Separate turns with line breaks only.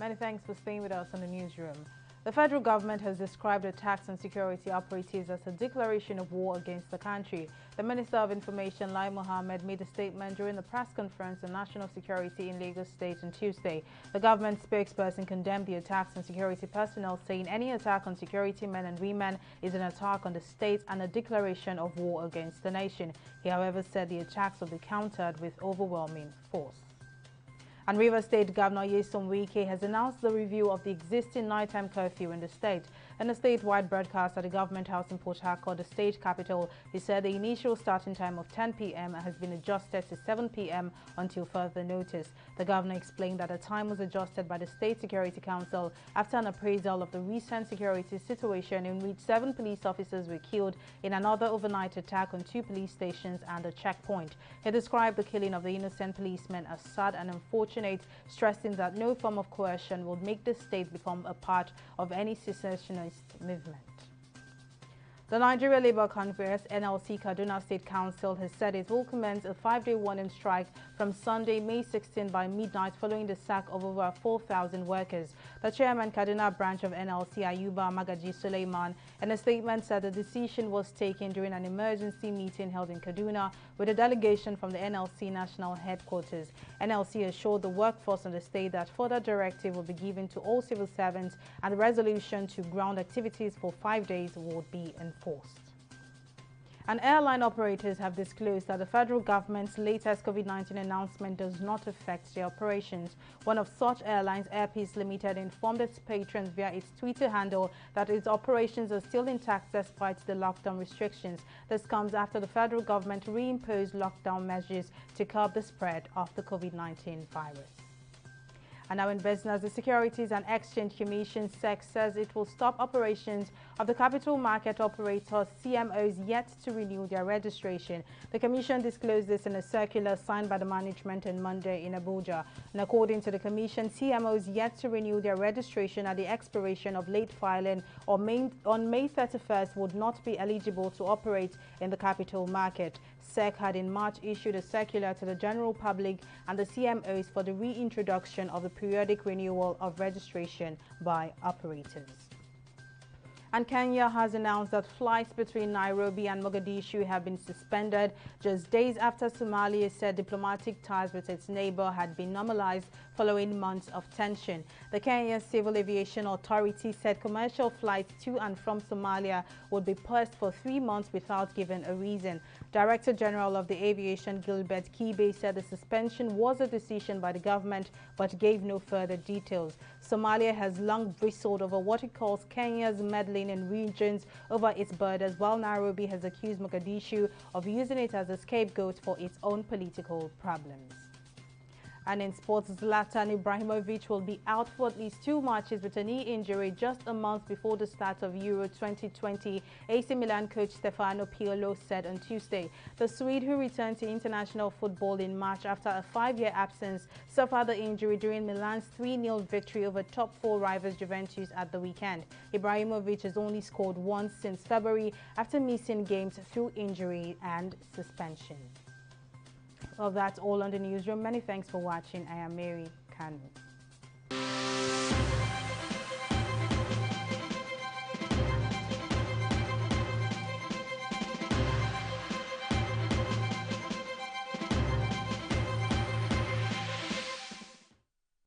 Many thanks for staying with us on the newsroom. The federal government has described attacks on security operatives as a declaration of war against the country. The Minister of Information, Lai Mohammed, made a statement during the press conference on national security in Lagos State on Tuesday. The government spokesperson condemned the attacks on security personnel, saying any attack on security men and women is an attack on the state and a declaration of war against the nation. He, however, said the attacks will be countered with overwhelming force. And Rivers State Governor Nyesom Wike has announced the review of the existing nighttime curfew in the state. In a statewide broadcast at the Government House in Port Harcourt, the state capital, he said the initial starting time of 10 p.m. has been adjusted to 7 p.m. until further notice. The governor explained that the time was adjusted by the State Security Council after an appraisal of the recent security situation in which 7 police officers were killed in another overnight attack on 2 police stations and a checkpoint. He described the killing of the innocent policemen as sad and unfortunate, stressing that no form of coercion would make the state become a part of any secessionist movement. The Nigeria Labour Congress, NLC Kaduna State Council, has said it will commence a 5-day warning strike from Sunday, May 16 by midnight following the sack of over 4,000 workers. The chairman, Kaduna branch of NLC, Ayuba Magaji Suleiman, in a statement said the decision was taken during an emergency meeting held in Kaduna with a delegation from the NLC national headquarters. NLC assured the workforce in the state that further directive will be given to all civil servants and the resolution to ground activities for 5 days would be enforced. And airline operators have disclosed that the federal government's latest COVID-19 announcement does not affect their operations. One of such airlines, Air Peace Limited, informed its patrons via its Twitter handle that its operations are still intact despite the lockdown restrictions. This comes after the federal government reimposed lockdown measures to curb the spread of the COVID-19 virus. And now in business, the Securities and Exchange Commission (SEC) says it will stop operations of the capital market operators CMOs yet to renew their registration. The Commission disclosed this in a circular signed by the management on Monday in Abuja. And according to the Commission, CMOs yet to renew their registration at the expiration of late filing or on May 31st would not be eligible to operate in the capital market. SEC had in March issued a circular to the general public and the CMOs for the reintroduction of the periodic renewal of registration by operators. And Kenya has announced that flights between Nairobi and Mogadishu have been suspended just days after Somalia said diplomatic ties with its neighbor had been normalized following months of tension. The Kenya Civil Aviation Authority said commercial flights to and from Somalia would be paused for 3 months without giving a reason. Director General of the Aviation, Gilbert Kibe, said the suspension was a decision by the government but gave no further details. Somalia has long bristled over what it calls Kenya's meddling in regions over its borders, while Nairobi has accused Mogadishu of using it as a scapegoat for its own political problems. And in sports, Zlatan Ibrahimovic will be out for at least 2 matches with a knee injury just a month before the start of Euro 2020, AC Milan coach Stefano Pioli said on Tuesday. The Swede, who returned to international football in March after a 5-year absence, suffered the injury during Milan's 3-0 victory over top 4 rivals Juventus at the weekend. Ibrahimovic has only scored once since February after missing games through injury and suspension. Well, that's all on the newsroom. Many thanks for watching. I am Mary Kanu.